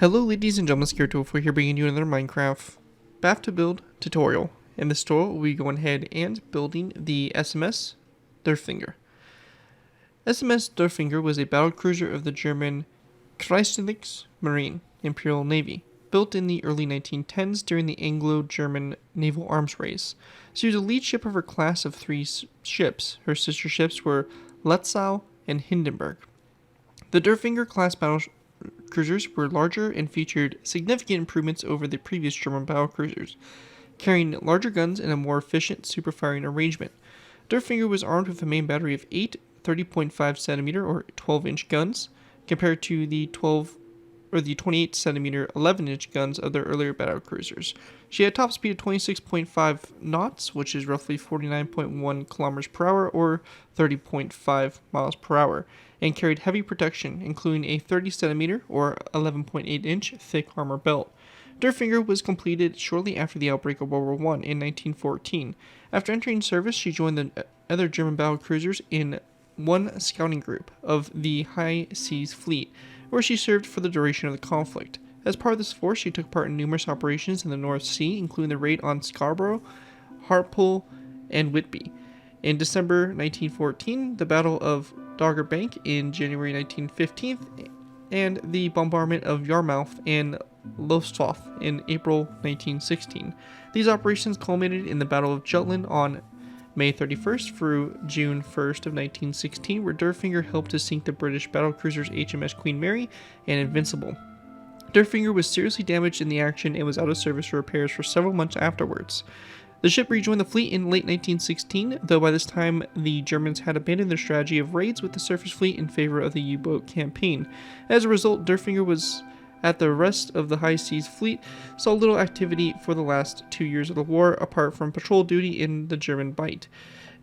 Hello ladies and gentlemen, Derfflinger here bringing you another Minecraft Bath to Build tutorial. In this tutorial, we'll be going ahead and building the SMS Derfflinger. SMS Derfflinger was a battlecruiser of the German Kriegsmarine Imperial Navy, built in the early 1910s during the Anglo-German naval arms race. She was the lead ship of her class of 3 ships. Her sister ships were Lutzow and Hindenburg. The Derfflinger-Class Battlecruisers were larger and featured significant improvements over the previous German battlecruisers, carrying larger guns and a more efficient superfiring arrangement. Derfflinger was armed with a main battery of 8 30.5cm or 12-inch guns, compared to the 28cm 11-inch guns of their earlier battlecruisers. She had a top speed of 26.5 knots, which is roughly 49.1 kilometers per hour or 30.5 miles per hour, and carried heavy protection, including a 30cm or 11.8-inch thick armor belt. Derfflinger was completed shortly after the outbreak of World War I in 1914. After entering service, she joined the other German battlecruisers in one scouting group of the High Seas Fleet, where she served for the duration of the conflict. As part of this force, she took part in numerous operations in the North Sea, including the raid on Scarborough, Hartlepool, and Whitby. In December 1914, the Battle of Dogger Bank in January 1915, and the bombardment of Yarmouth and Lowestoft in April 1916. These operations culminated in the Battle of Jutland on May 31st through June 1st of 1916, where Derfflinger helped to sink the British battlecruisers HMS Queen Mary and Invincible. Derfflinger was seriously damaged in the action and was out of service for repairs for several months afterwards. The ship rejoined the fleet in late 1916, though by this time the Germans had abandoned their strategy of raids with the surface fleet in favor of the U-boat campaign. As a result, Derfflinger was at the rest of the High Seas Fleet, saw little activity for the last 2 years of the war, apart from patrol duty in the German Bight.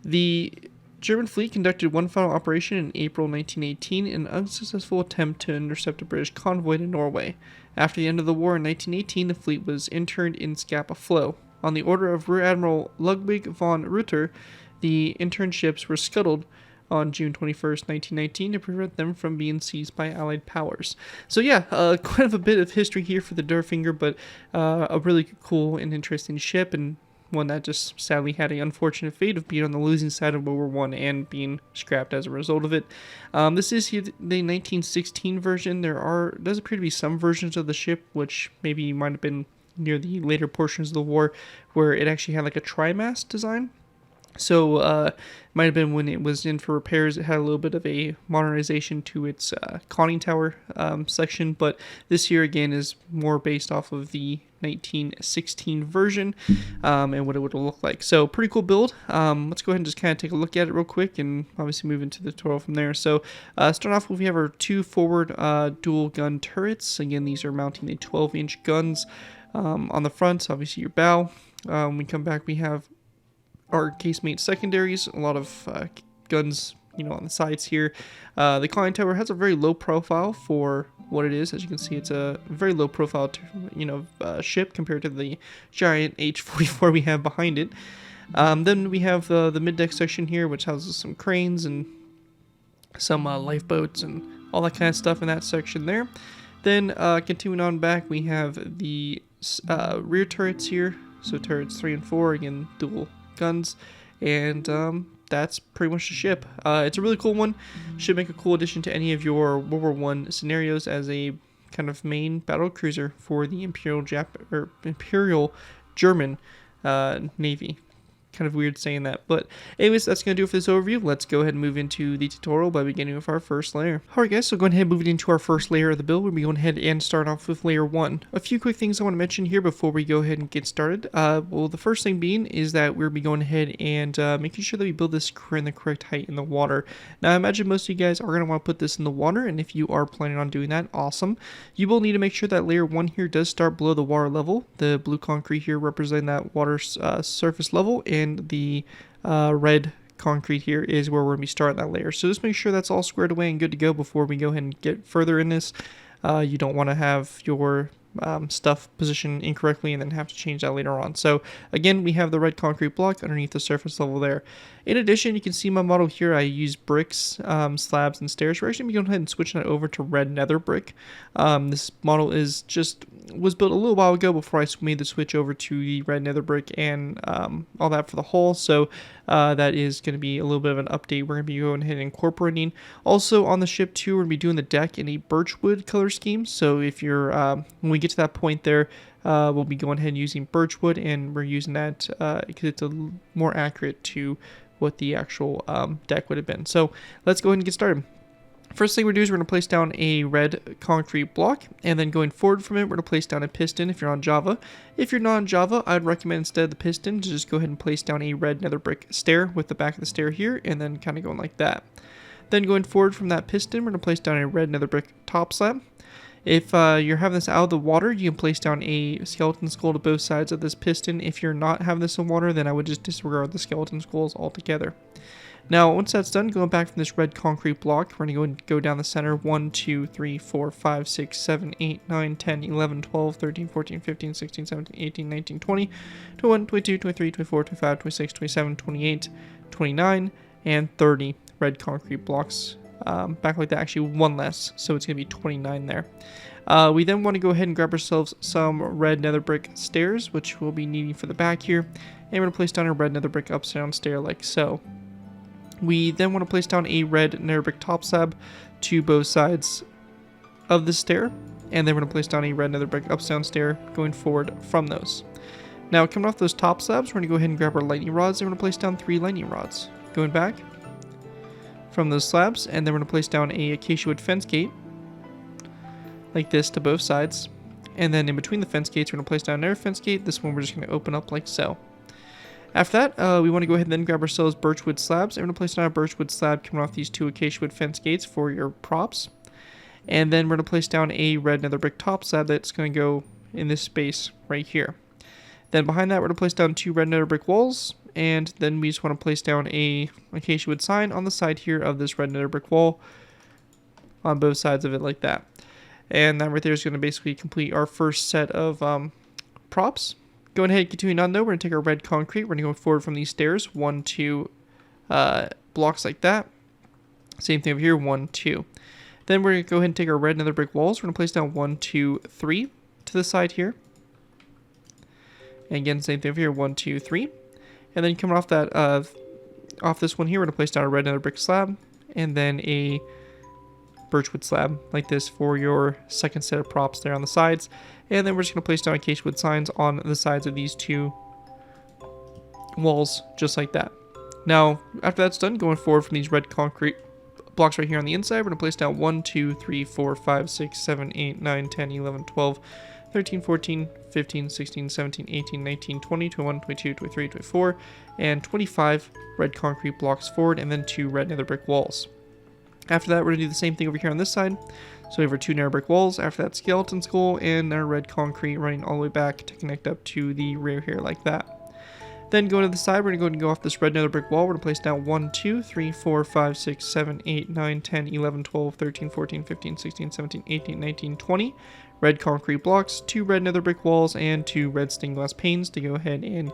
The German fleet conducted one final operation in April 1918 in an unsuccessful attempt to intercept a British convoy to Norway. After the end of the war in 1918, the fleet was interned in Scapa Flow. On the order of Rear Admiral Ludwig von Reuter, the interned ships were scuttled on June 21st, 1919, to prevent them from being seized by Allied powers. So yeah, quite of a bit of history here for the Derfflinger, but a really cool and interesting ship, and one that just sadly had an unfortunate fate of being on the losing side of World War I and being scrapped as a result of it. This is here the 1916 version. Does appear to be some versions of the ship, which maybe might have been near the later portions of the war, where it actually had like a trimast design. So it might have been when it was in for repairs, it had a little bit of a modernization to its conning tower section, but this here again is more based off of the 1916 version and what it would look like. So pretty cool build. Let's go ahead and just kind of take a look at it real quick and obviously move into the tutorial from there. So start off with, we have our 2 forward dual gun turrets. Again, these are mounting the 12-inch guns on the front, obviously your bow. When we come back, we have our casemate secondaries, a lot of guns, on the sides here. The conning tower has a very low profile for what it is. As you can see, it's a very low profile, ship compared to the giant H-44 we have behind it. Then we have the mid-deck section here, which houses some cranes and some lifeboats and all that kind of stuff in that section there. Then continuing on back, we have the rear turrets here. So turrets 3 and 4, again, dual guns, and that's pretty much the ship. It's a really cool one. Should make a cool addition to any of your World War I scenarios as a kind of main battle cruiser for the Imperial German Navy. Kind of weird saying that, but anyways, that's going to do it for this overview. Let's go ahead and move into the tutorial by beginning with our first layer. Alright guys, so going ahead and moving into our first layer of the build, we'll be going ahead and start off with layer 1. A few quick things I want to mention here before we go ahead and get started. Well, the first thing being is that we'll be going ahead and making sure that we build this in the correct height in the water. Now I imagine most of you guys are going to want to put this in the water, and if you are planning on doing that, awesome. You will need to make sure that layer 1 here does start below the water level. The blue concrete here representing that water surface level, and the red concrete here is where we're going to be starting that layer. So just make sure that's all squared away and good to go before we go ahead and get further in this. You don't want to have your stuff positioned incorrectly and then have to change that later on. So again, we have the red concrete block underneath the surface level there. In addition, you can see my model here. I use bricks, slabs, and stairs. We're actually going to go ahead and switch that over to red nether brick. This model was built a little while ago before I made the switch over to the red nether brick and all that for the hull. So that is going to be a little bit of an update we're going to be going ahead and incorporating. Also on the ship too, we're going to be doing the deck in a birchwood color scheme. So if you're when we get to that point there, we'll be going ahead and using birchwood, and we're using that because it's more accurate to what the actual deck would have been. So let's go ahead and get started. First thing we're doing is we're going to place down a red concrete block, and then going forward from it, we're going to place down a piston if you're on Java. If you're not on Java, I'd recommend instead of the piston to just go ahead and place down a red nether brick stair with the back of the stair here, and then kind of going like that. Then going forward from that piston, we're going to place down a red nether brick top slab. If you're having this out of the water, you can place down a skeleton skull to both sides of this piston. If you're not having this in water, then I would just disregard the skeleton skulls altogether. Now, once that's done, going back from this red concrete block, we're going to go down the center 1, 2, 3, 4, 5, 6, 7, 8, 9, 10, 11, 12, 13, 14, 15, 16, 17, 18, 19, 20, 21, 22, 23, 24, 25, 26, 27, 28, 29, and 30 red concrete blocks. Back like that, actually one less, so it's going to be 29 there. We then want to go ahead and grab ourselves some red nether brick stairs, which we'll be needing for the back here, and we're going to place down a red nether brick upside down stair like so. We then want to place down a red nether brick top slab to both sides of the stair, and then we're going to place down a red nether brick upside down stair going forward from those. Now, coming off those top slabs, we're going to go ahead and grab our lightning rods, and we're going to place down 3 lightning rods. Going back from those slabs, and then we're going to place down a acacia wood fence gate like this to both sides, and then in between the fence gates we're going to place down another fence gate. This one we're just going to open up like so. After that, we want to go ahead and then grab ourselves birchwood slabs, and we're going to place down a birchwood slab coming off these 2 acacia wood fence gates for your props, and then we're going to place down a red nether brick top slab that's going to go in this space right here. Then behind that, we're going to place down 2 red nether brick walls, and then we just want to place down a acacia wood sign on the side here of this red nether brick wall on both sides of it like that. And that right there is going to basically complete our first set of props. Going ahead and continuing on though, we're going to take our red concrete. We're going to go forward from these stairs, 1, 2 blocks like that. Same thing over here, 1, 2. Then we're going to go ahead and take our red nether brick walls. We're going to place down 1, 2, 3 to the side here. And again, same thing over here, 1, 2, 3. And then coming off that, off this one here, we're going to place down a red nether brick slab, and then a birchwood slab like this for your second set of props there on the sides. And then we're just going to place down acacia wood signs on the sides of these 2 walls, just like that. Now, after that's done, going forward from these red concrete blocks right here on the inside, we're going to place down 1, 2, 3, 4, 5, 6, 7, 8, 9, 10, 11, 12, 13, 14, 15, 16, 17, 18, 19, 20, 21, 22, 23, 24, and 25 red concrete blocks forward, and then 2 red nether brick walls. After that, we're going to do the same thing over here on this side. So we have our 2 nether brick walls, after that skeleton skull, and our red concrete running all the way back to connect up to the rear here like that. Then going to the side, we're going to go ahead and go off this red nether brick wall. We're going to place down 1, 2, 3, 4, 5, 6, 7, 8, 9, 10, 11, 12, 13, 14, 15, 16, 17, 18, 19, 20 red concrete blocks, 2 red nether brick walls, and 2 red stained glass panes to go ahead and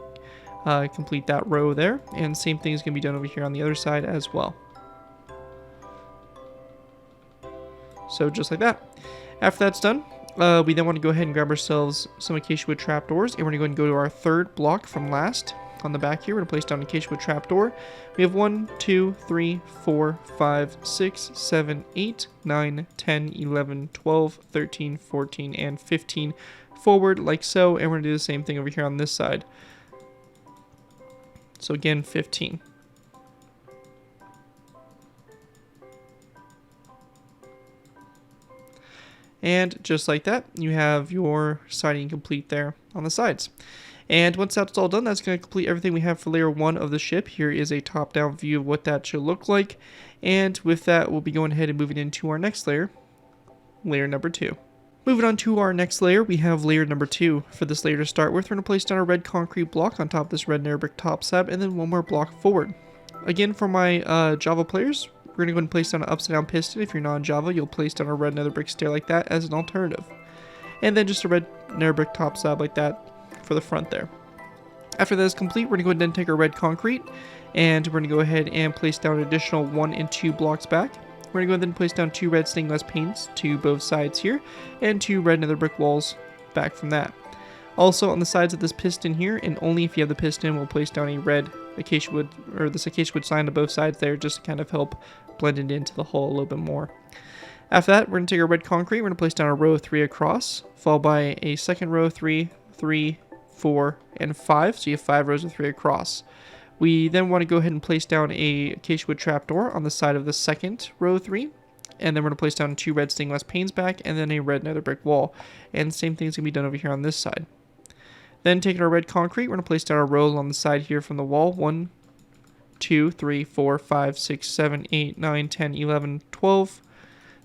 complete that row there. And same thing is going to be done over here on the other side as well. So just like that. After that's done, we then want to go ahead and grab ourselves some acacia wood trapdoors, and we're going to go ahead and go to our 3rd block from last. On the back here, we're going to place down an acacia wood trapdoor. We have 1, 2, 3, 4, 5, 6, 7, 8, 9, 10, 11, 12, 13, 14, and 15 forward like so, and we're going to do the same thing over here on this side. So again, 15. And just like that, you have your siding complete there on the sides. And once that's all done, that's going to complete everything we have for layer 1 of the ship. Here is a top-down view of what that should look like. And with that, we'll be going ahead and moving into our next layer, layer number 2. Moving on to our next layer, we have layer number 2. For this layer to start with, we're going to place down a red concrete block on top of this red nether brick top slab, and then 1 more block forward. Again, for my Java players, we're going to go ahead and place down an upside down piston. If you're not on Java, you'll place down a red nether brick stair like that as an alternative. and then just a red nether brick top slab like that for the front there. After that is complete, we're going to go ahead and take our red concrete, and we're going to go ahead and place down an additional 1 and 2 blocks back. We're going to go ahead and place down 2 red stained glass panes to both sides here, and 2 red nether brick walls back from that. Also on the sides of this piston here, and only if you have the piston, we'll place down a red acacia wood, or this acacia wood sign to both sides there, just to kind of help blend it into the hull a little bit more. After that, we're going to take our red concrete, we're going to place down a row of 3 across, followed by a second row of 3, 3, 4, and 5, so you have 5 rows of 3 across. We then want to go ahead and place down a acacia wood trapdoor on the side of the second row of 3, and then we're going to place down 2 red stained glass panes back, and then a red nether brick wall, and same thing's going to be done over here on this side. Then taking our red concrete, we're going to place down our rows on the side here from the wall, 1, 2, 3, 4, 5, 6, 7, 8, 9, 10, 11, 12,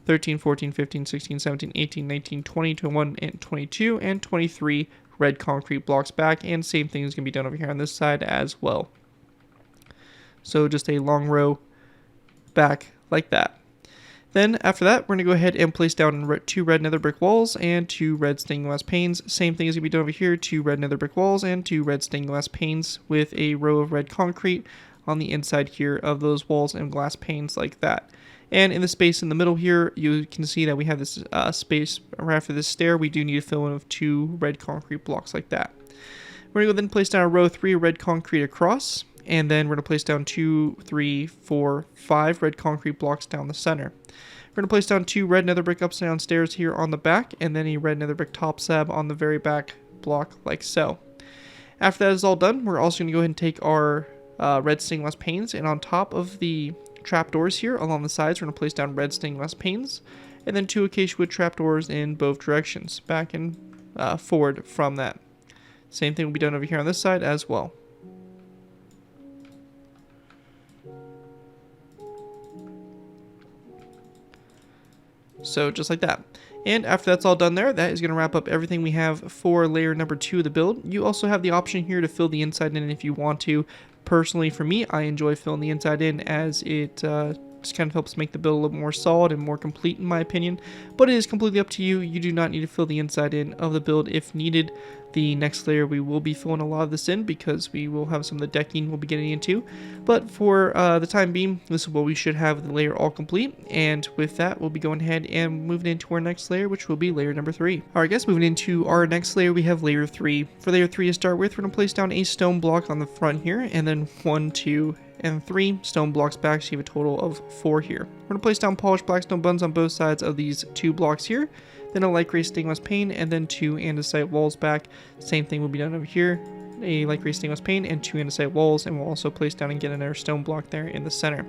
13, 14, 15, 16, 17, 18, 19, 20, 21, and 22, and 23 red concrete blocks back, and same thing is going to be done over here on this side as well. So just a long row back like that. Then after that, we're going to go ahead and place down 2 red nether brick walls and 2 red stained glass panes. Same thing is going to be done over here, 2 red nether brick walls and 2 red stained glass panes with a row of red concrete on the inside here of those walls and glass panes like that. And in the space in the middle here, you can see that we have this space right after this stair. We do need to fill in with 2 red concrete blocks like that. We're going to go then place down a row 3 red concrete across, and then we're going to place down 2, 3, 4, 5 red concrete blocks down the center. We're going to place down 2 red nether brick upside down stairs here on the back, and then a red nether brick top slab on the very back block like so. After that is all done, we're also going to go ahead and take our red stained glass panes, and on top of the trapdoors here along the sides, we're going to place down red stained glass panes, and then 2 acacia wood trapdoors in both directions, back and forward from that. Same thing will be done over here on this side as well. So just like that. And after that's all done there, that is going to wrap up everything we have for layer number 2 of the build. You also have the option here to fill the inside in if you want to. Personally, for me, I enjoy filling the inside in as it just kind of helps make the build a little more solid and more complete in my opinion. But it is completely up to you. You do not need to fill the inside in of the build if needed. The next layer we will be filling a lot of this in because we will have some of the decking we'll be getting into. But for the time being, this is what we should have the layer all complete. And with that, we'll be going ahead and moving into our next layer, which will be layer number 3. Alright guys, moving into our next layer, we have layer 3. For layer 3 to start with, we're going to place down a stone block on the front here, and then 1, 2, and 3 stone blocks back, so you have a total of 4 here. We're going to place down polished blackstone buttons on both sides of these 2 blocks here, then a light gray stained glass pane, and then 2 andesite walls back. Same thing will be done over here, a light gray stained glass pane and 2 andesite walls, and we'll also place down and get another stone block there in the center.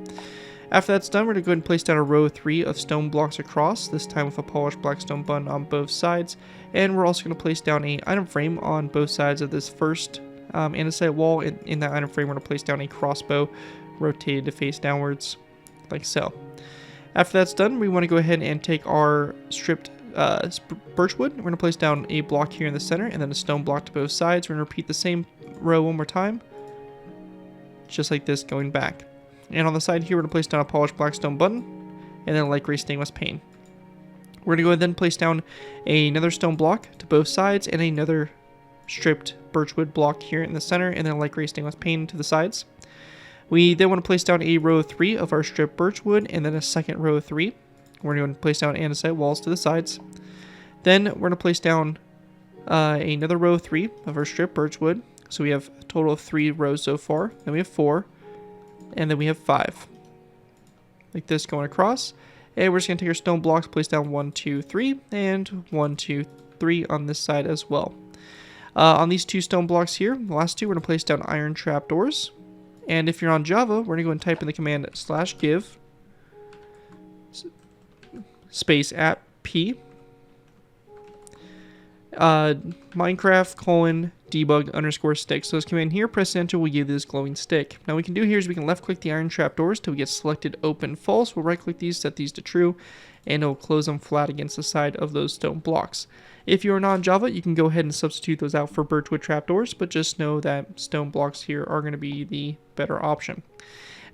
After that's done, we're going to go ahead and place down a row 3 of stone blocks across, this time with a polished blackstone button on both sides, and we're also going to place down a item frame on both sides of this first andesite wall. In that item frame, we're going to place down a crossbow rotated to face downwards, like so. After that's done, we want to go ahead and take our stripped birchwood. We're going to place down a block here in the center and then a stone block to both sides. We're going to repeat the same row one more time, just like this going back. And on the side here, we're going to place down a polished blackstone button and then a light gray stained glass pane. We're going to go ahead and then place down another stone block to both sides and another stripped birchwood block here in the center and then a light gray stained glass pane to the sides. We then want to place down a row 3 of our stripped birchwood and then a second row 3. We're going to place down andesite walls to the sides. Then we're going to place down another row 3 of our stripped birchwood. So we have a total of 3 rows so far. Then we have 4. And then we have 5. Like this going across. And we're just going to take our stone blocks, place down 1, 2, 3. And 1, 2, 3 on this side as well. On these 2 stone blocks here, the last 2, we're going to place down iron trapdoors. And if you're on Java, we're going to go and type in the command /give space @p Minecraft : debug _stick. So this command here, press enter, will give this glowing stick. Now what we can do here is we can left click the iron trapdoors till we get selected open false. We'll right click these, set these to true, and it'll close them flat against the side of those stone blocks. If you're not on Java, you can go ahead and substitute those out for birchwood trapdoors, but just know that stone blocks here are going to be the better option.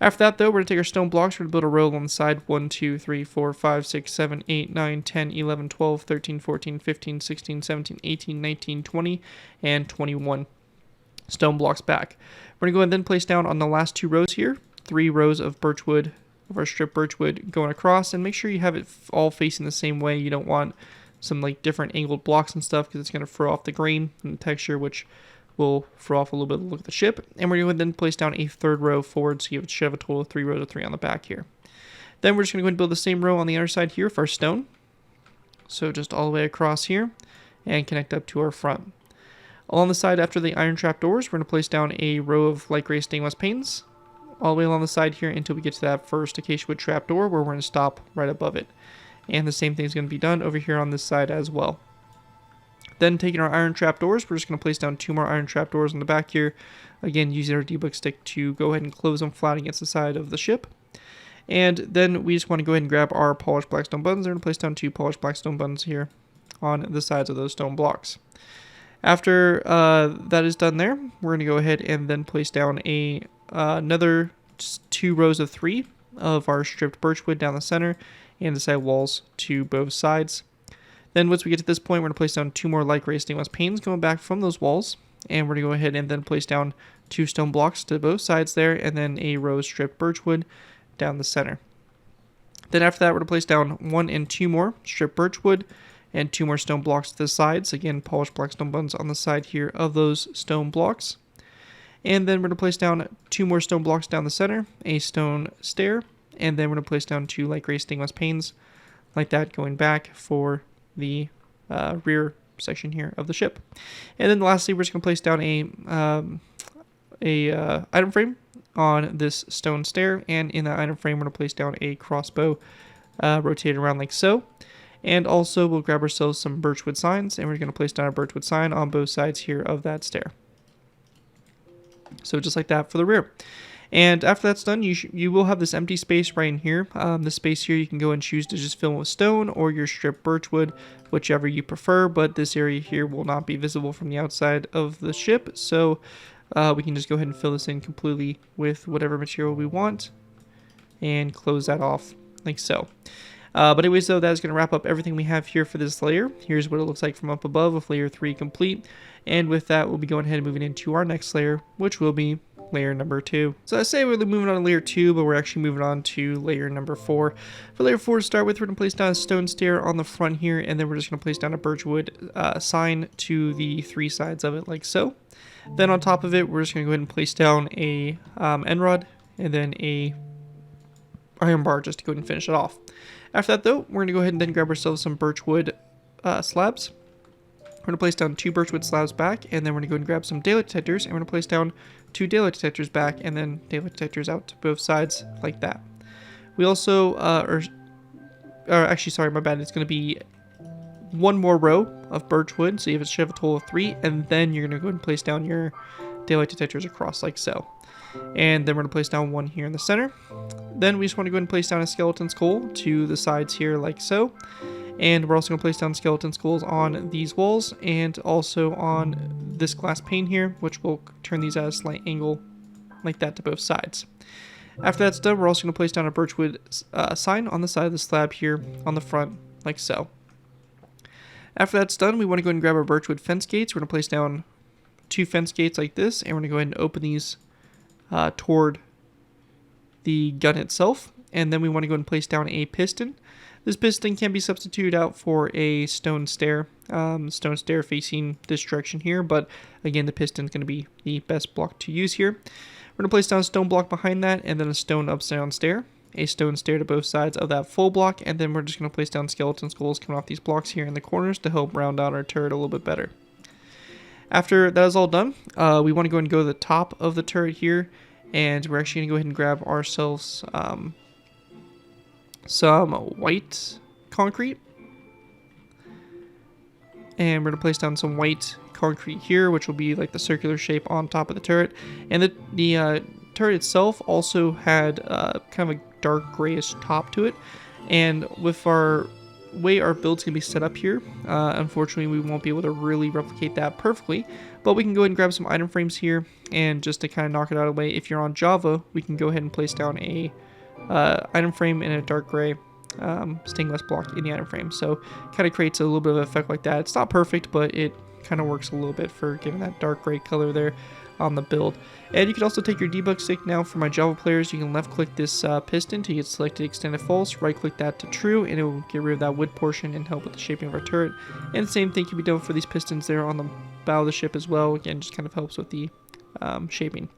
After that, though, we're going to take our stone blocks. We're going to build a row along the side. 1, 2, 3, 4, 5, 6, 7, 8, 9, 10, 11, 12, 13, 14, 15, 16, 17, 18, 19, 20, and 21 stone blocks back. We're going to go ahead and then place down on the last 2 rows here, 3 rows of birchwood, of our strip birchwood going across, and make sure you have it all facing the same way. You don't want some like different angled blocks and stuff because it's going to throw off the grain and the texture, which will throw off a little bit of the look of the ship. And we're going to then place down a 3rd row forward, so you should have a total of 3 rows of 3 on the back here. Then we're just going to go ahead and build the same row on the other side here for our stone. So just all the way across here and connect up to our front. Along the side after the iron trap doors, we're going to place down a row of light gray stainless panes all the way along the side here until we get to that first acacia wood trap door where we're going to stop right above it. And the same thing is going to be done over here on this side as well. Then taking our iron trapdoors, we're just going to place down 2 more iron trapdoors on the back here. Again, using our debug stick to go ahead and close them flat against the side of the ship. And then we just want to go ahead and grab our polished black stone buttons. We're going to place down 2 polished black stone buttons here on the sides of those stone blocks. After that is done there, we're going to go ahead and then place down another 2 rows of 3 of our stripped birchwood down the center and the side walls to both sides. Then once we get to this point, we're going to place down 2 more light gray stainless panes going back from those walls. And we're going to go ahead and then place down 2 stone blocks to both sides there, and then a row of stripped birchwood down the center. Then after that, we're going to place down 1 and 2 more stripped birchwood and 2 more stone blocks to the sides. Again, polished black stone buttons on the side here of those stone blocks. And then we're going to place down 2 more stone blocks down the center, a stone stair, and then we're going to place down 2 light gray stainless panes like that going back for the rear section here of the ship. And then lastly, we're just going to place down a item frame on this stone stair, and in that item frame we're going to place down a crossbow rotated around like so. And also we'll grab ourselves some birchwood signs, and we're going to place down a birchwood sign on both sides here of that stair. So just like that for the rear. And after that's done, you will have this empty space right in here. This space here you can go and choose to just fill with stone or your stripped birchwood, whichever you prefer, but this area here will not be visible from the outside of the ship, so we can just go ahead and fill this in completely with whatever material we want and close that off like so. But anyways, though, that is going to wrap up everything we have here for this layer. Here's what it looks like from up above with layer 3 complete. And with that, we'll be going ahead and moving into our next layer, which will be layer number 2. So I say we're moving on to layer 2, but we're actually moving on to layer number 4. For layer 4 to start with, we're going to place down a stone stair on the front here, and then we're just going to place down a birchwood sign to the 3 sides of it like so. Then on top of it, we're just going to go ahead and place down a end rod and then a iron bar just to go ahead and finish it off. After that, though, we're going to go ahead and then grab ourselves some birchwood slabs. We're going to place down 2 birchwood slabs back, and then we're going to go ahead and grab some daylight detectors, and we're going to place down 2 daylight detectors back, and then daylight detectors out to both sides like that. We also, actually, sorry, my bad, it's going to be 1 more row of birchwood, so you should have a total of 3, and then you're going to go ahead and place down your daylight detectors across like so. And then we're going to place down 1 here in the center. Then we just want to go ahead and place down a skeleton skull to the sides here like so. And we're also going to place down skeleton skulls on these walls and also on this glass pane here, which will turn these at a slight angle like that to both sides. After that's done, we're also going to place down a birchwood sign on the side of the slab here on the front like so. After that's done, we want to go ahead and grab our birchwood fence gates. We're going to place down 2 fence gates like this, and we're going to go ahead and open these toward the gun itself. And then we want to go ahead and place down a piston. This piston can be substituted out for a stone stair facing this direction here, but again, the piston is going to be the best block to use here. We're going to place down a stone block behind that, and then a stone upside down stair, a stone stair to both sides of that full block, and then we're just going to place down skeleton skulls coming off these blocks here in the corners to help round out our turret a little bit better. After that is all done, we want to go ahead and go to the top of the turret here, and we're actually going to go ahead and grab ourselves some white concrete, and we're going to place down some white concrete here, which will be like the circular shape on top of the turret. And the turret itself also had kind of a dark grayish top to it, and with our way our build's going to be set up here, unfortunately we won't be able to really replicate that perfectly, but we can go ahead and grab some item frames here, and just to kind of knock it out of the way, if you're on Java, we can go ahead and place down a item frame in a dark gray stained glass block in the item frame. So kind of creates a little bit of effect like that. It's not perfect, but it kind of works a little bit for giving that dark gray color there on the build. And you can also take your debug stick. Now for my Java players, you can left click this piston to get selected extended false, right click that to true, and it will get rid of that wood portion and help with the shaping of our turret. And the same thing can be done for these pistons there on the bow of the ship as well. Again, just kind of helps with the shaping.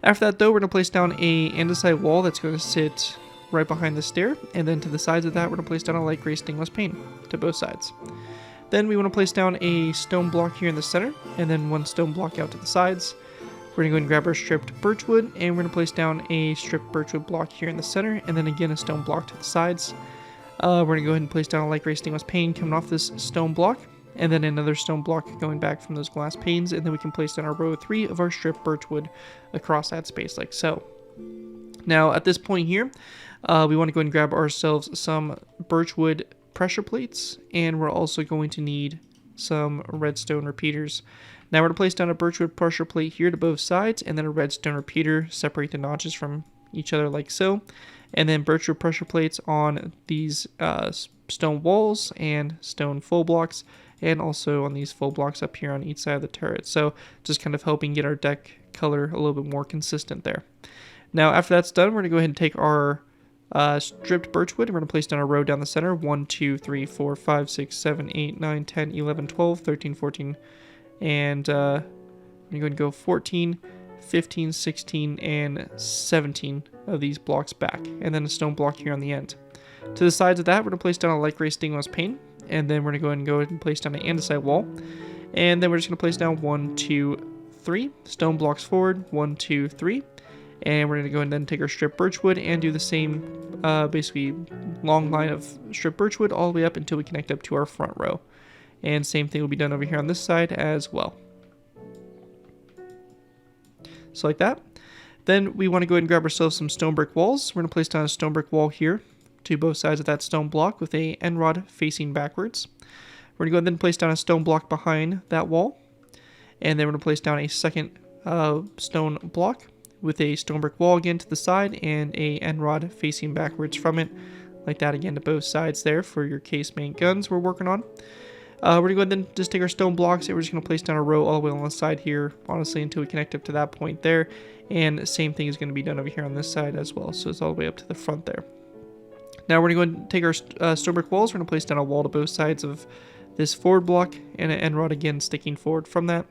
After that though, we're going to place down a andesite wall that's going to sit right behind the stair, and then to the sides of that we're going to place down a light gray stainless pane to both sides. Then we want to place down a stone block here in the center, and then one stone block out to the sides. We're going to go and grab our stripped birchwood, and we're going to place down a stripped birchwood block here in the center, and then again a stone block to the sides. We're going to go ahead and place down a light gray stainless pane coming off this stone block, and then another stone block going back from those glass panes, and then we can place down our row of 3 of our stripped birchwood across that space like so. Now at this point here, we want to go ahead and grab ourselves some birchwood pressure plates, and we're also going to need some redstone repeaters. Now we're going to place down a birchwood pressure plate here to both sides, and then a redstone repeater, separate the notches from each other like so, and then birchwood pressure plates on these stone walls and stone full blocks, and also on these full blocks up here on each side of the turret. So just kind of helping get our deck color a little bit more consistent there. Now after that's done, we're going to go ahead and take our stripped birchwood, and we're going to place down a row down the center, 1, 2, 3, 4, 5, 6, 7, 8, 9, 10, 11, 12, 13, 14, and I'm going to go 14, 15, 16, and 17 of these blocks back, and then a stone block here on the end. To the sides of that, we're going to place down a light gray stainless pane, and then we're going to go ahead and place down an andesite wall, and then we're just going to place down 1, 2, 3 stone blocks forward, 1, 2, 3. And we're going to go ahead and then take our stripped birchwood and do the same, basically, long line of stripped birchwood all the way up until we connect up to our front row. And same thing will be done over here on this side as well. So like that. Then we want to go ahead and grab ourselves some stone brick walls. We're going to place down a stone brick wall here to both sides of that stone block with a end rod facing backwards. We're going to go ahead and then place down a stone block behind that wall. And then we're going to place down a second stone block with a stone brick wall again to the side and a end rod facing backwards from it, like that again to both sides there for your casemate guns we're working on. We're going to go ahead and just take our stone blocks, and we're just going to place down a row all the way on the side here, honestly, until we connect up to that point there. And the same thing is going to be done over here on this side as well, so it's all the way up to the front there. Now we're going to go ahead and take our stone brick walls. We're going to place down a wall to both sides of this forward block, and an end rod again sticking forward from that.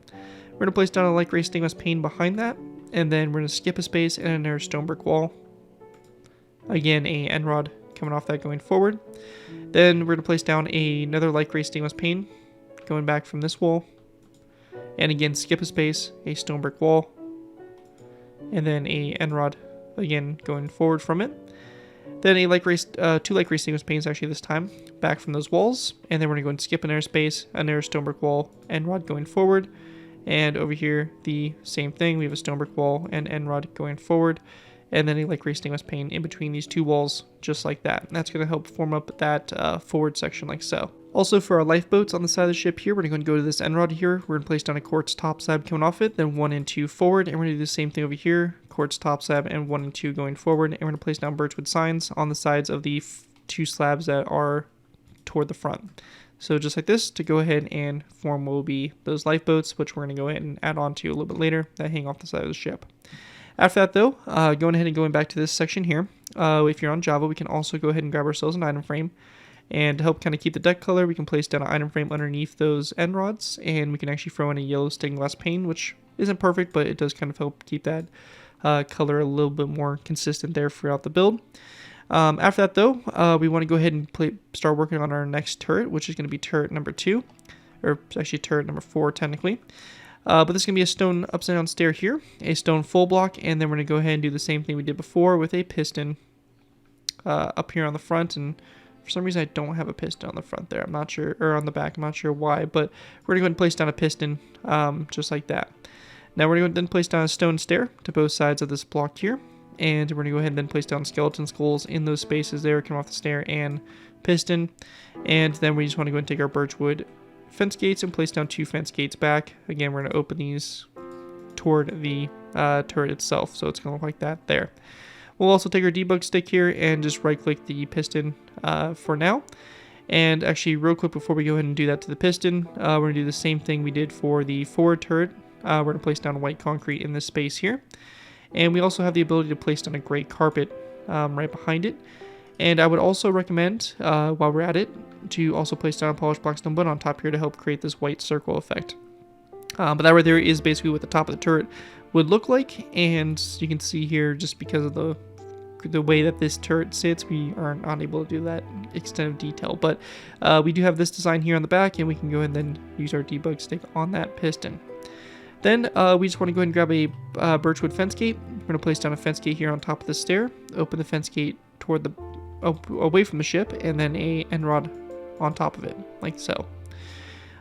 We're going to place down a light gray stainless pane behind that, and then we're going to skip a space and another stone brick wall. Again, a end rod coming off that going forward. Then we're going to place down another light gray stainless pane going back from this wall. And again, skip a space, a stone brick wall, and then a end rod again going forward from it. Then a light gray, 2 light gray stainless panes actually this time back from those walls. And then we're going to go and skip another space, another stone brick wall, end rod going forward. And over here, the same thing. We have a stone brick wall and end rod going forward, and then a light gray stainless pane in between these 2 walls, just like that. And that's going to help form up that forward section like so. Also, for our lifeboats on the side of the ship here, we're going to go to this end rod here. We're going to place down a quartz top slab coming off it, then 1 and 2 forward, and we're going to do the same thing over here. Quartz top slab and 1 and 2 going forward, and we're going to place down birchwood signs on the sides of the 2 slabs that are toward the front. So just like this, to go ahead and form what will be those lifeboats, which we're going to go ahead and add on to a little bit later, that hang off the side of the ship. After that though, going ahead and going back to this section here, if you're on Java, we can also go ahead and grab ourselves an item frame. And to help kind of keep the deck color, we can place down an item frame underneath those end rods, and we can actually throw in a yellow stained glass pane, which isn't perfect, but it does kind of help keep that color a little bit more consistent there throughout the build. After that though, we want to go ahead and start working on our next turret, which is going to be turret number 2, or actually turret number 4 technically. But this is going to be a stone upside down stair here, a stone full block, and then we're going to go ahead and do the same thing we did before with a piston up here on the front. And for some reason I don't have a piston on the front there, I'm not sure, or on the back, I'm not sure why, but we're going to go ahead and place down a piston just like that. Now we're going to then place down a stone stair to both sides of this block here. And we're going to go ahead and then place down skeleton skulls in those spaces there, come off the stair, and piston, and then we just want to go and take our birchwood fence gates and place down 2 fence gates back. Again, we're going to open these toward the turret itself, so it's going to look like that there. We'll also take our debug stick here and just right click the piston for now. And actually, real quick before we go ahead and do that to the piston, we're going to do the same thing we did for the forward turret. We're going to place down white concrete in this space here. And we also have the ability to place down a gray carpet right behind it. And I would also recommend, while we're at it, to also place down a polished black stone button on top here to help create this white circle effect. But that right there is basically what the top of the turret would look like. And you can see here, just because of the way that this turret sits, we aren't unable to do that extent of detail. But we do have this design here on the back, and we can go ahead and then use our debug stick on that piston. Then we just want to go ahead and grab a birchwood fence gate. We're going to place down a fence gate here on top of the stair, open the fence gate toward the away from the ship, and then a end rod on top of it, like so.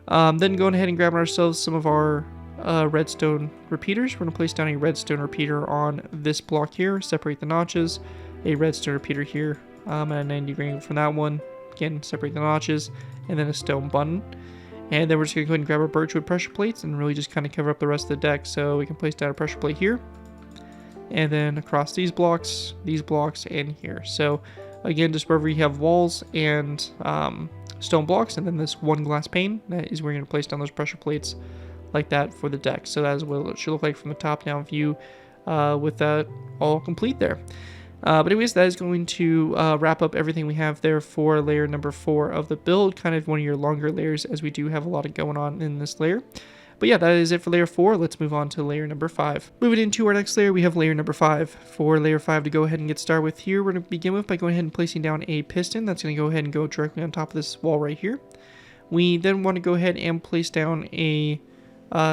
Then going ahead and grabbing ourselves some of our redstone repeaters. We're going to place down a redstone repeater on this block here, separate the notches, a redstone repeater here at a 90-degree angle from that one, again separate the notches, and then a stone button. And then we're just going to go ahead and grab our birchwood pressure plates and really just kind of cover up the rest of the deck. So we can place down a pressure plate here, and then across these blocks, and here. So again, just wherever you have walls and stone blocks, and then this one glass pane, that is where you're going to place down those pressure plates like that for the deck. So that is what it should look like from the top-down view with that all complete there. But anyways, that is going to wrap up everything we have there for layer number 4 of the build, kind of one of your longer layers, as we do have a lot of going on in this layer. But yeah, that is it for layer 4. Let's move on to layer number 5. Moving into our next layer, we have layer number 5. For layer 5 to go ahead and get started with here, we're going to begin with by going ahead and placing down a piston. That's going to go ahead and go directly on top of this wall right here. We then want to go ahead and place down a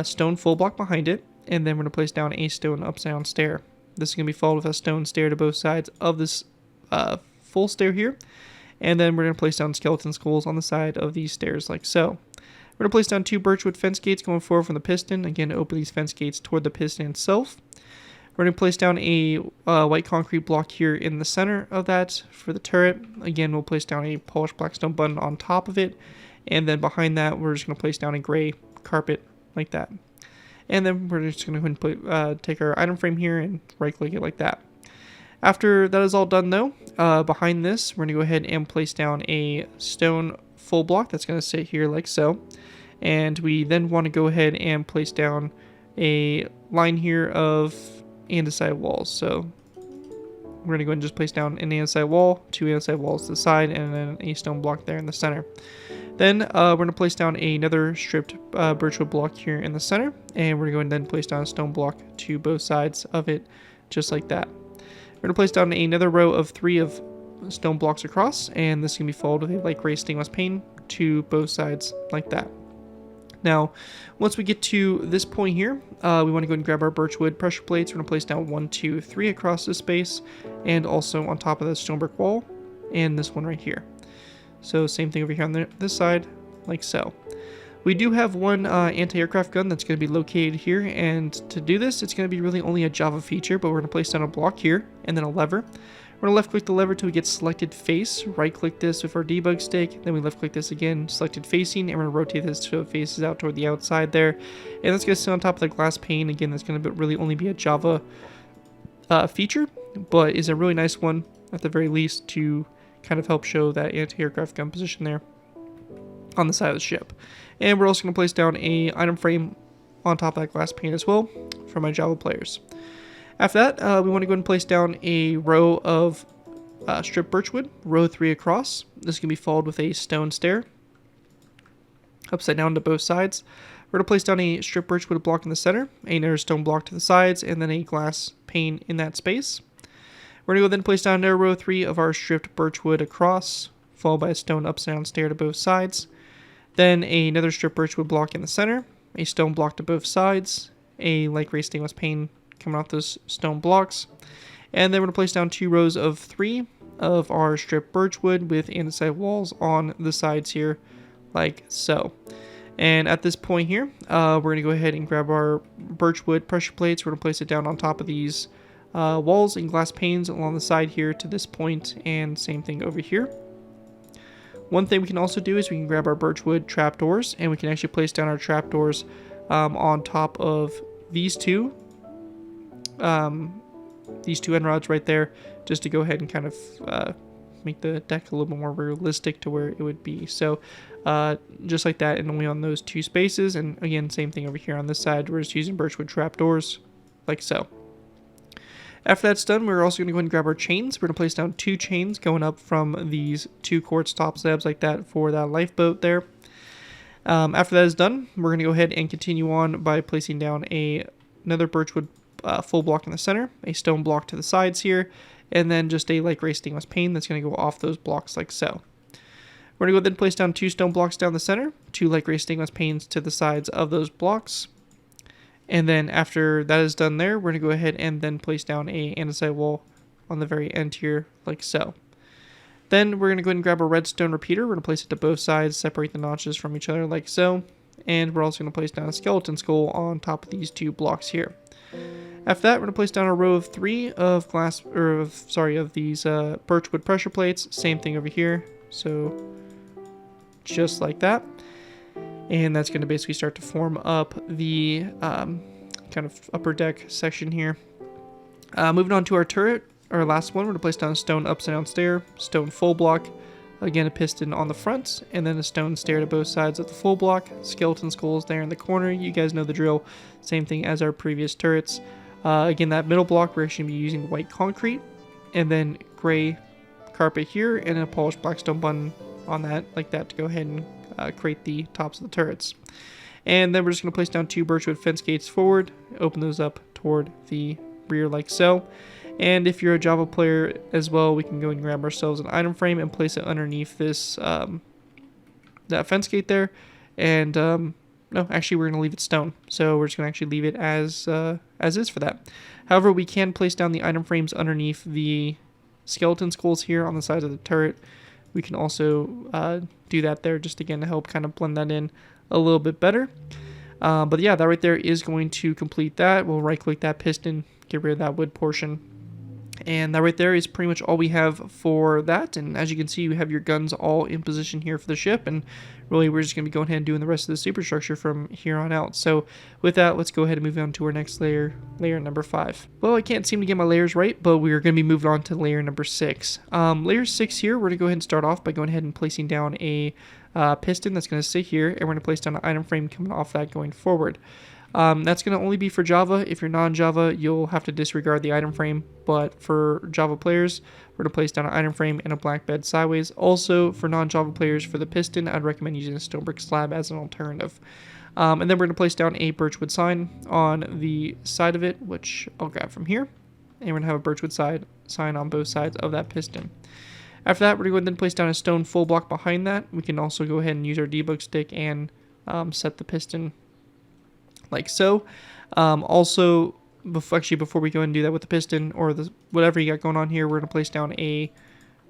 stone full block behind it, and then we're going to place down a stone upside down stair. This is going to be followed with a stone stair to both sides of this full stair here, and then we're going to place down skeleton skulls on the side of these stairs like so. We're going to place down 2 birchwood fence gates going forward from the piston. Again, open these fence gates toward the piston itself. We're going to place down a white concrete block here in the center of that for the turret. Again, we'll place down a polished black stone button on top of it, and then behind that, we're just going to place down a gray carpet like that. And then we're just going to go ahead and take our item frame here and right click it like that. After that is all done though, behind this, we're going to go ahead and place down a stone full block that's going to sit here like so. And we then want to go ahead and place down a line here of andesite walls. So we're going to go ahead and just place down an andesite wall, 2 andesite walls to the side, and then a stone block there in the center. Then we're going to place down another stripped birchwood block here in the center, and we're going to then place down a stone block to both sides of it, just like that. We're going to place down another row of 3 of stone blocks across, and this is going to be followed with a light gray stainless pane to both sides like that. Now, once we get to this point here, we want to go and grab our birchwood pressure plates. We're going to place down 1, 2, 3 across this space, and also on top of the stone brick wall, and this one right here. So same thing over here on this side, like so. We do have one anti-aircraft gun that's going to be located here, and to do this, it's going to be really only a Java feature, but we're going to place down a block here, and then a lever. We're going to left click the lever till we get selected face, right click this with our debug stick, then we left click this again, selected facing, and we're going to rotate this so it faces out toward the outside there. And that's going to sit on top of the glass pane. Again, that's going to really only be a Java feature, but is a really nice one at the very least to kind of help show that anti-aircraft gun position there on the side of the ship. And we're also going to place down a item frame on top of that glass pane as well for my Java players. After that, we want to go ahead and place down a row of stripped birchwood, row 3 across. This is going to be followed with a stone stair upside down to both sides. We're going to place down a stripped birchwood block in the center, another stone block to the sides, and then a glass pane in that space. We're going to go then place down another row 3 of our stripped birchwood across, followed by a stone upside down stair to both sides. Then another stripped birchwood block in the center, a stone block to both sides, a light gray stainless pane coming off those stone blocks. And then we're going to place down 2 rows of 3 of our stripped birchwood with andesite walls on the sides here, like so. And at this point here, we're going to go ahead and grab our birchwood pressure plates. We're going to place it down on top of these walls and glass panes along the side here to this point, and same thing over here. One thing we can also do is we can grab our birchwood trapdoors, and we can actually place down our trapdoors on top of these two end rods right there, just to go ahead and kind of make the deck a little bit more realistic to where it would be. So just like that, and only on those two spaces. And again, same thing over here on this side. We're just using birchwood trapdoors like so. After that's done, we're also going to go ahead and grab our chains. We're going to place down 2 chains going up from these 2 quartz top slabs like that for that lifeboat there. After that is done, we're going to go ahead and continue on by placing down another birchwood full block in the center, a stone block to the sides here, and then just a light gray stainless pane that's going to go off those blocks like so. We're going to go ahead and place down 2 stone blocks down the center, 2 light gray stainless panes to the sides of those blocks. And then after that is done there, we're going to go ahead and then place down a andesite wall on the very end here, like so. Then we're going to go ahead and grab a redstone repeater. We're going to place it to both sides, separate the notches from each other like so. And we're also going to place down a skeleton skull on top of these 2 blocks here. After that, we're going to place down a row of 3 of these birchwood pressure plates. Same thing over here. So just like that. And that's going to basically start to form up the kind of upper deck section here. Moving on to our turret, our last one, we're going to place down a stone upside down stair, stone full block, again a piston on the front, and then a stone stair to both sides of the full block. Skeleton skulls there in the corner. You guys know the drill. Same thing as our previous turrets. Again, that middle block, we're actually going to be using white concrete, and then gray carpet here, and a polished blackstone button on that, like that, to go ahead and create the tops of the turrets. And then we're just going to place down 2 birchwood fence gates forward, open those up toward the rear like so. And if you're a Java player as well, we can go and grab ourselves an item frame and place it underneath this that fence gate there. And no, actually we're going to leave it stone, so we're just going to actually leave it as is for that. However, we can place down the item frames underneath the skeleton skulls here on the sides of the turret. We can also do that there, just again to help kind of blend that in a little bit better. But yeah, that right there is going to complete that. We'll right click that piston, get rid of that wood portion. And that right there is pretty much all we have for that. And as you can see, you have your guns all in position here for the ship. And really, we're just going to be going ahead and doing the rest of the superstructure from here on out. So with that, let's go ahead and move on to our next layer, layer number 5. Well, I can't seem to get my layers right, but we're going to be moving on to layer number 6. Layer 6 here, we're going to go ahead and start off by going ahead and placing down a piston that's going to sit here. And we're going to place down an item frame coming off that going forward. That's going to only be for Java. If you're non-Java, you'll have to disregard the item frame, but for Java players, we're going to place down an item frame and a black bed sideways. Also, for non-Java players, for the piston, I'd recommend using a stone brick slab as an alternative. And then we're going to place down a birchwood sign on the side of it, which I'll grab from here, and we're going to have a birchwood sign on both sides of that piston. After that, we're going to go ahead and place down a stone full block behind that. We can also go ahead and use our debug stick and set the piston like so. Also, before we go and do that with the piston or whatever you got going on here, we're going to place down a,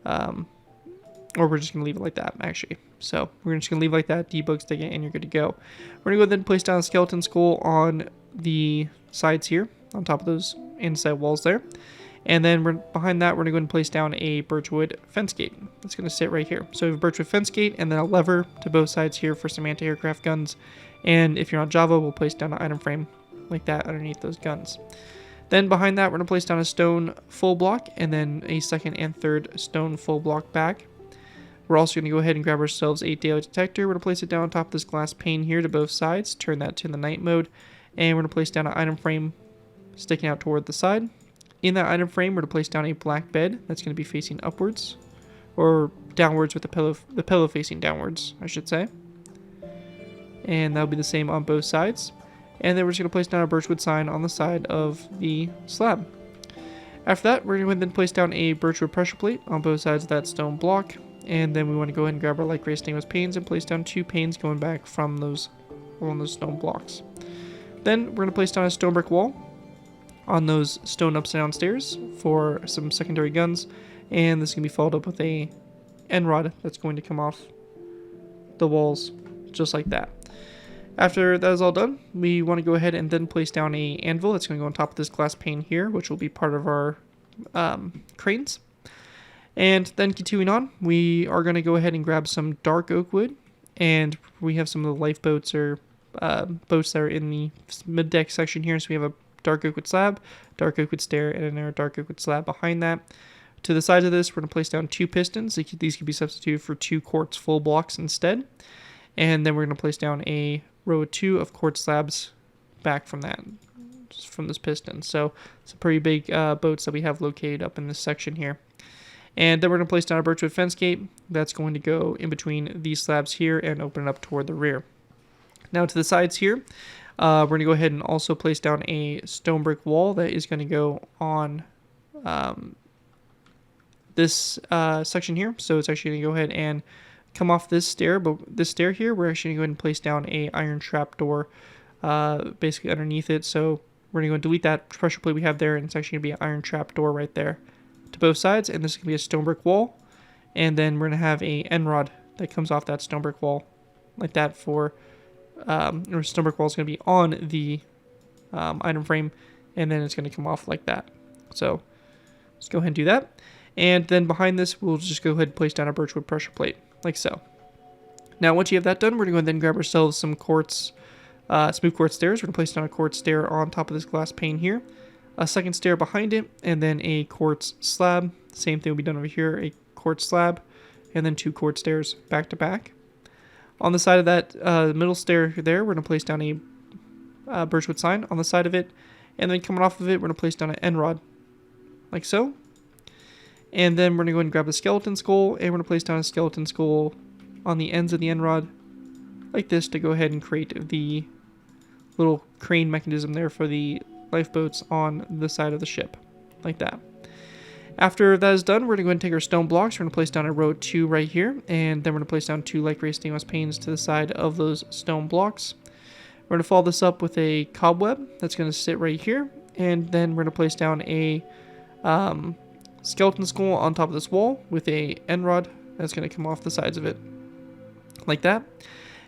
or we're just going to leave it like that, actually. So we're just going to leave it like that, debug stick it, and you're good to go. We're going to go ahead and place down a skeleton skull on the sides here, on top of those inside walls there. And then behind that, we're going to go ahead and place down a birchwood fence gate. That's going to sit right here. So we have a birchwood fence gate and then a lever to both sides here for some anti-aircraft guns. And if you're on Java, we'll place down an item frame like that underneath those guns. Then behind that, we're going to place down a stone full block and then a second and third stone full block back. We're also going to go ahead and grab ourselves a daylight detector. We're going to place it down on top of this glass pane here to both sides. Turn that to the night mode. And we're going to place down an item frame sticking out toward the side. In that item frame, we're going to place down a black bed that's going to be facing upwards. Or downwards with the pillow facing downwards, I should say. And that'll be the same on both sides. And then we're just going to place down a birchwood sign on the side of the slab. After that, we're going to then place down a birchwood pressure plate on both sides of that stone block. And then we want to go ahead and grab our light gray stainless panes and place down 2 panes going back from those stone blocks. Then we're going to place down a stone brick wall on those stone upside down stairs for some secondary guns. And this is going to be followed up with a end rod that's going to come off the walls just like that. After that is all done, we want to go ahead and then place down a anvil that's going to go on top of this glass pane here, which will be part of our cranes. And then continuing on, we are going to go ahead and grab some dark oak wood, and we have some of the lifeboats or boats that are in the mid deck section here. So we have a dark oak wood slab, dark oak wood stair, and another dark oak wood slab behind that. To the sides of this, we're going to place down 2 pistons. These can be substituted for 2 quartz full blocks instead. And then we're going to place down a row of 2 of quartz slabs back from that, from this piston. So it's a pretty big boats that we have located up in this section here. And then we're going to place down a birchwood fence gate that's going to go in between these slabs here and open it up toward the rear. Now to the sides here, we're going to go ahead and also place down a stone brick wall that is going to go on this section here. So it's actually going to go ahead and come off this stair, but this stair here, we're actually going to go ahead and place down a iron trap door basically underneath it. So we're going to go and delete that pressure plate we have there, and it's actually going to be an iron trap door right there to both sides, and this is going to be a stone brick wall, and then we're going to have a end rod that comes off that stone brick wall like that for or stone brick wall is going to be on the item frame, and then it's going to come off like that. So let's go ahead and do that, and then behind this we'll just go ahead and place down a birchwood pressure plate like so. Now once you have that done, we're going to go and then grab ourselves some quartz smooth quartz stairs. We're going to place down a quartz stair on top of this glass pane here, a second stair behind it, and then a quartz slab. Same thing will be done over here, a quartz slab, and then 2 quartz stairs back to back. On the side of that middle stair there, we're going to place down a birchwood sign on the side of it, and then coming off of it, we're going to place down an end rod, like so. And then we're going to go ahead and grab a skeleton skull, and we're going to place down a skeleton skull on the ends of the end rod, like this, to go ahead and create the little crane mechanism there for the lifeboats on the side of the ship, like that. After that is done, we're going to go ahead and take our stone blocks. We're going to place down a row 2 right here, and then we're going to place down 2 light gray stainless panes to the side of those stone blocks. We're going to follow this up with a cobweb that's going to sit right here, and then we're going to place down a skeleton skull on top of this wall with a end rod that's going to come off the sides of it, like that.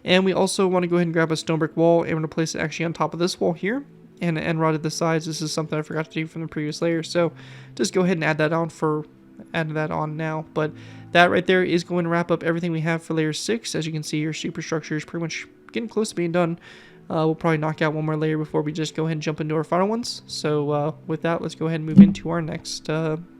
And we also want to go ahead and grab a stone brick wall, and we're going to place it actually on top of this wall here, and an end rod at the sides. This is something I forgot to do from the previous layer, so just go ahead and add that on now. But that right there is going to wrap up everything we have for layer 6. As you can see, your superstructure is pretty much getting close to being done. We'll probably knock out one more layer before we just go ahead and jump into our final ones. So with that, let's go ahead and move into our next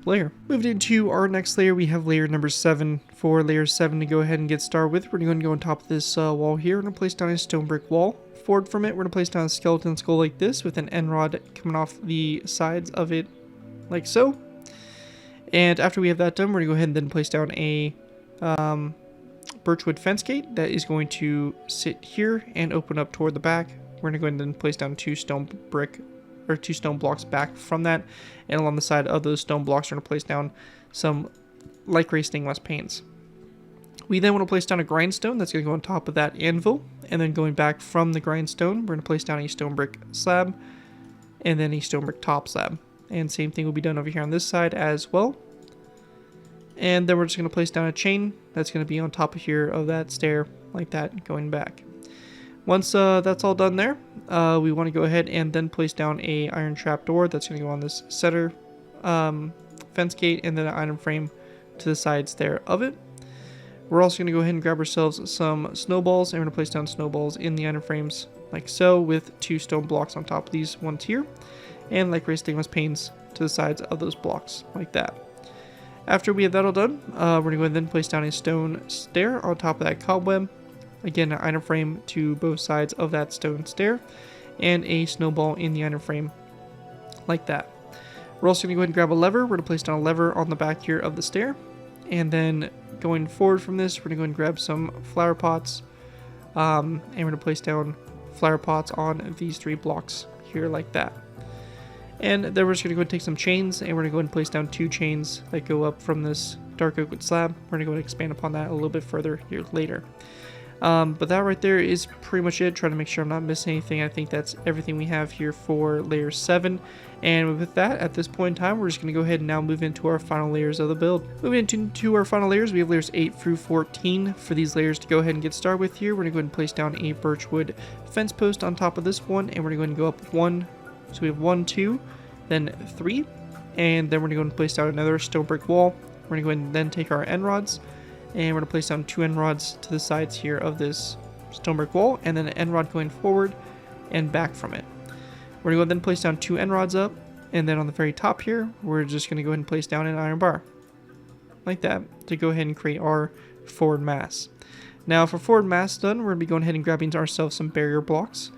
layer. Moving into our next layer, we have layer number 7. For layer 7 to go ahead and get started with, we're going to go on top of this wall here. We're going to place down a stone brick wall. Forward from it, we're going to place down a skeleton skull like this with an end rod coming off the sides of it like so. And after we have that done, we're going to go ahead and then place down a birchwood fence gate that is going to sit here and open up toward the back. We're going to go ahead and then place down 2 stone blocks back from that, and along the side of those stone blocks we're going to place down some light gray stainless panes. We then want to place down a grindstone that's going to go on top of that anvil, and then going back from the grindstone, we're going to place down a stone brick slab, and then a stone brick top slab. And same thing will be done over here on this side as well. And then we're just going to place down a chain that's going to be on top of here of that stair, like that, going back. Once that's all done there, we want to go ahead and then place down a iron trap door that's going to go on this center fence gate, and then an item frame to the sides there of it. We're also going to go ahead and grab ourselves some snowballs, and we're going to place down snowballs in the item frames like so, with 2 stone blocks on top of these ones here, and light gray stainless panes to the sides of those blocks like that. After we have that all done, we're going to go ahead and then place down a stone stair on top of that cobweb. Again, an item frame to both sides of that stone stair, and a snowball in the item frame like that. We're also going to go ahead and grab a lever. We're going to place down a lever on the back here of the stair, and then going forward from this, we're going to go and grab some flower pots, and we're going to place down flower pots on these 3 blocks here like that. And then we're just going to go and take some chains, and we're going to go and place down 2 chains that go up from this dark oak wood slab. We're going to go and expand upon that a little bit further here later. But that right there is pretty much it. Trying to make sure I'm not missing anything. I think that's everything we have here for layer 7. And with that, at this point in time, we're just going to go ahead and now move into our final layers of the build. Moving into our final layers, we have layers 8 through 14. For these layers to go ahead and get started with here, we're going to go ahead and place down a birchwood fence post on top of this one, and we're going to go up 1. So we have 1, 2, then 3, and then we're going to go and place down another stone brick wall we're going to go ahead and then take our end rods, and we're going to place down 2 end rods to the sides here of this stone brick wall, and then an end rod going forward and back from it. We're going to go then place down 2 end rods up, and then on the very top here, we're just going to go ahead and place down an iron bar, like that, to go ahead and create our forward mass. Now for forward mass done, we're going to be going ahead and grabbing ourselves some barrier blocks.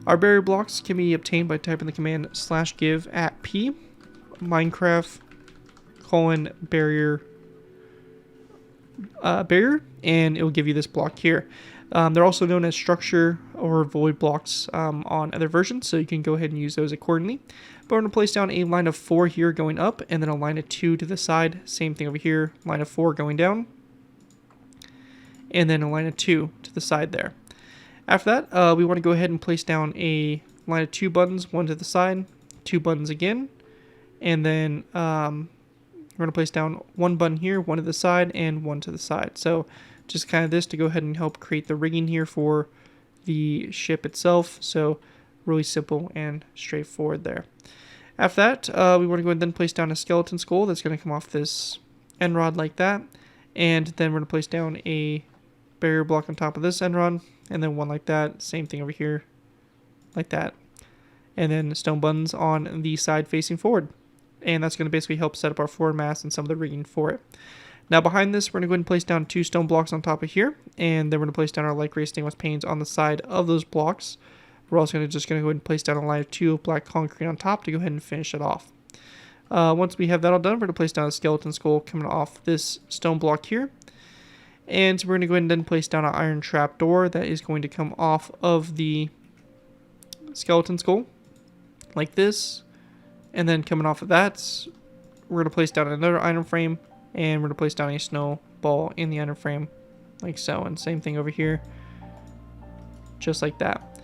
Our barrier blocks can be obtained by typing the command /give at p Minecraft :barrier barrier, and it will give you this block here. They're also known as structure or void blocks on other versions, so you can go ahead and use those accordingly. But we're going to place down a line of 4 here going up, and then a line of 2 to the side. Same thing over here, line of 4 going down, and then a line of 2 to the side there. After that, we want to go ahead and place down a line of 2 buttons, 1 to the side, 2 buttons again, and then we're going to place down 1 button here, 1 to the side, and 1 to the side. So just kind of this to go ahead and help create the rigging here for the ship itself. So really simple and straightforward there. After that, we want to go ahead and then place down a skeleton skull that's going to come off this end rod like that. And then we're going to place down a barrier block on top of this end rod, and then 1 like that. Same thing over here, like that. And then stone buttons on the side facing forward. And that's going to basically help set up our forward mass and some of the rigging for it. Now behind this, we're going to go ahead and place down 2 stone blocks on top of here, and then we're going to place down our light gray stainless panes on the side of those blocks. We're also going to go ahead and place down a line of 2 of black concrete on top to go ahead and finish it off. Once we have that all done, we're going to place down a skeleton skull coming off this stone block here. And we're going to go ahead and then place down an iron trap door that is going to come off of the skeleton skull, like this. And then coming off of that, we're going to place down another iron frame, and we're going to place down a snowball in the iron frame, like so. And same thing over here, just like that.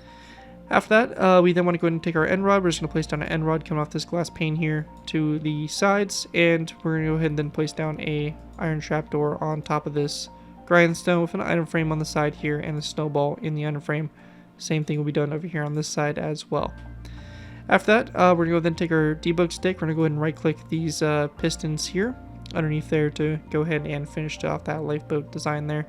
After that, we then want to go ahead and take our end rod. We're just going to place down an end rod coming off this glass pane here to the sides, and we're going to go ahead and then place down a iron trapdoor on top of this grindstone with an iron frame on the side here and a snowball in the iron frame. Same thing will be done over here on this side as well. After that, we're going to go then take our debug stick. We're going to go ahead and right click these pistons here underneath there to go ahead and finish off that lifeboat design there.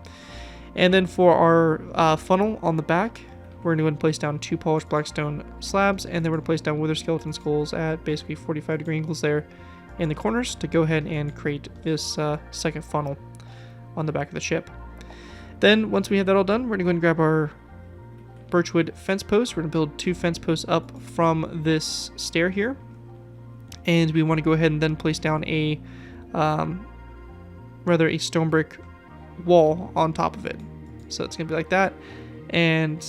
And then for our funnel on the back, we're going to go ahead and place down 2 polished blackstone slabs, and then we're going to place down wither skeleton skulls at basically 45-degree angles there in the corners to go ahead and create this second funnel on the back of the ship. Then once we have that all done, we're going to go ahead and grab our birchwood fence posts. We're going to build 2 fence posts up from this stair here, and we want to go ahead and then place down a a stone brick wall on top of it. So it's going to be like that, and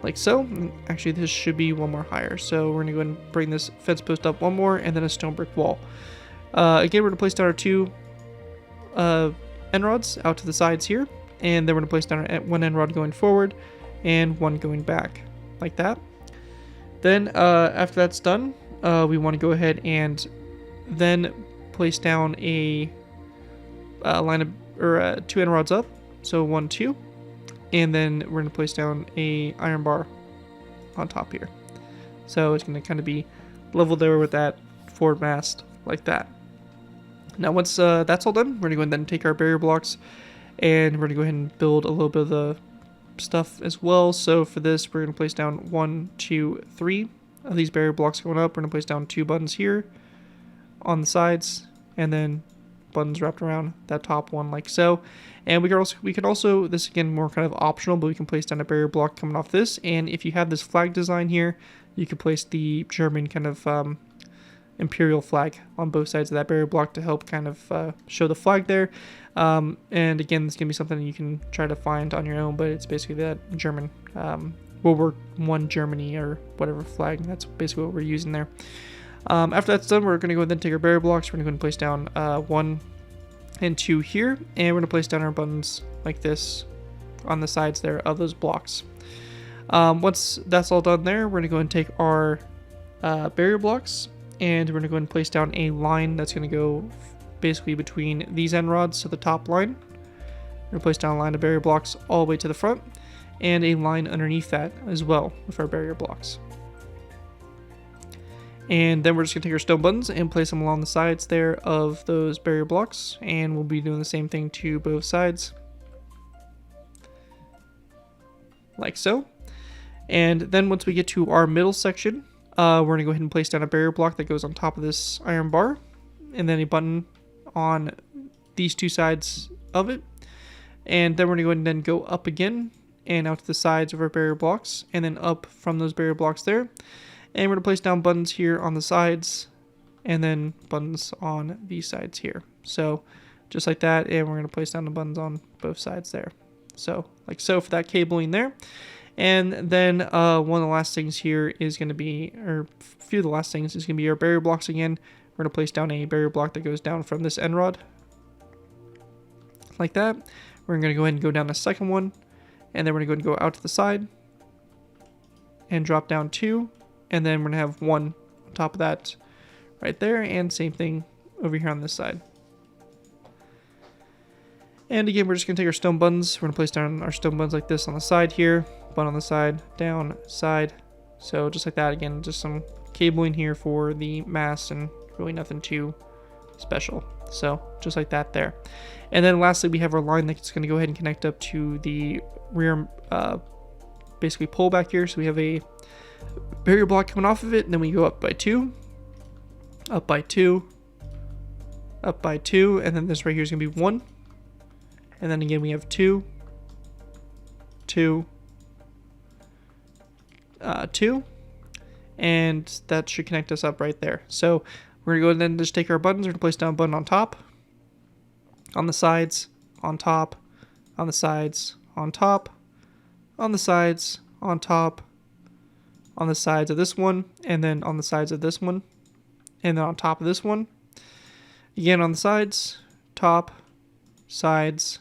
like so. Actually, this should be 1 more higher, so we're going to go ahead and bring this fence post up 1 more, and then a stone brick wall. Again, we're going to place down our 2 end rods out to the sides here, and then we're going to place down our 1 end rod going forward and 1 going back, like that. Then after that's done, we want to go ahead and then place down a line of 2 end rods up, so 1, 2, and then we're going to place down a iron bar on top here. So it's going to kind of be leveled there with that forward mast like that. Now once that's all done, we're going to go ahead and then take our barrier blocks, and we're going to go ahead and build a little bit of the stuff as well. So for this, we're going to place down 1, 2, 3 of these barrier blocks going up. We're going to place down 2 buttons here on the sides, and then buttons wrapped around that top one like so. And we could also this again more kind of optional, but we can place down a barrier block coming off this. And if you have this flag design here, you could place the German kind of imperial flag on both sides of that barrier block to help kind of show the flag there. And again, this can be something you can try to find on your own, but it's basically that German World War I Germany or whatever flag. That's basically what we're using there. After that's done, we're going to go ahead and take our barrier blocks. We're going to go ahead and place down 1 and 2 here, and we're going to place down our buttons like this on the sides there of those blocks. Once that's all done there, we're going to go ahead and take our barrier blocks, and we're going to go ahead and place down a line that's going to go basically between these end rods to the top line. We're going to place down a line of barrier blocks all the way to the front, and a line underneath that as well with our barrier blocks. And then we're just going to take our stone buttons and place them along the sides there of those barrier blocks. And we'll be doing the same thing to both sides. Like so. And then once we get to our middle section, we're going to go ahead and place down a barrier block that goes on top of this iron bar. And then a button on these two sides of it. And then we're going to go ahead and then go up again and out to the sides of our barrier blocks. And then up from those barrier blocks there. And we're going to place down buttons here on the sides, and then buttons on these sides here. So just like that, and we're going to place down the buttons on both sides there. So like so for that cabling there. And then one of the last things here is going to be, or a few of the last things is going to be our barrier blocks again. We're going to place down a barrier block that goes down from this end rod. Like that. We're going to go ahead and go down the second one, and then we're going to go out to the side and drop down 2. And then we're going to have 1 on top of that right there. And same thing over here on this side. And again, we're just going to take our stone buttons. We're going to place down our stone buttons like this on the side here. Button on the side, down, side. So just like that. Again, just some cabling here for the mast and really nothing too special. So just like that there. And then lastly, we have our line that's going to go ahead and connect up to the rear basically pull back here. So we have a barrier block coming off of it, and then we go up by 2, up by 2, up by 2, and then this right here is going to be 1. And then again we have 2, 2, 2, and that should connect us up right there. So we're going to go ahead and just take our buttons. We're going to place down a button on top, on the sides, on top, on the sides, on top, on the sides, on top, on the sides of this one, and then on the sides of this one, and then on top of this one. Again on the sides, top, sides,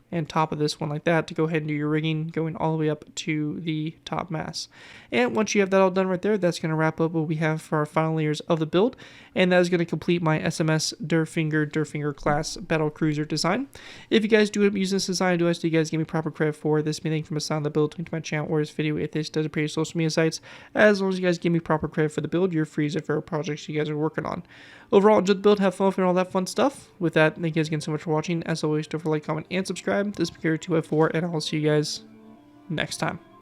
and top of this one like that to go ahead and do your rigging going all the way up to the top mast. And once you have that all done right there, that's going to wrap up what we have for our final layers of the build, and that is going to complete my SMS Derfflinger Derfflinger-Class Battlecruiser design. If you guys do end up using this design, I do ask that you guys give me proper credit for this. Anything from a sound of the build, link to my channel or this video if this does appear to social media sites. As long as you guys give me proper credit for the build, you're free as if for projects you guys are working on. Overall, enjoy the build, have fun with it, and all that fun stuff. With that, thank you guys again so much for watching. As always, don't forget to like, comment, and subscribe. This is Security 2x4, and I'll see you guys next time.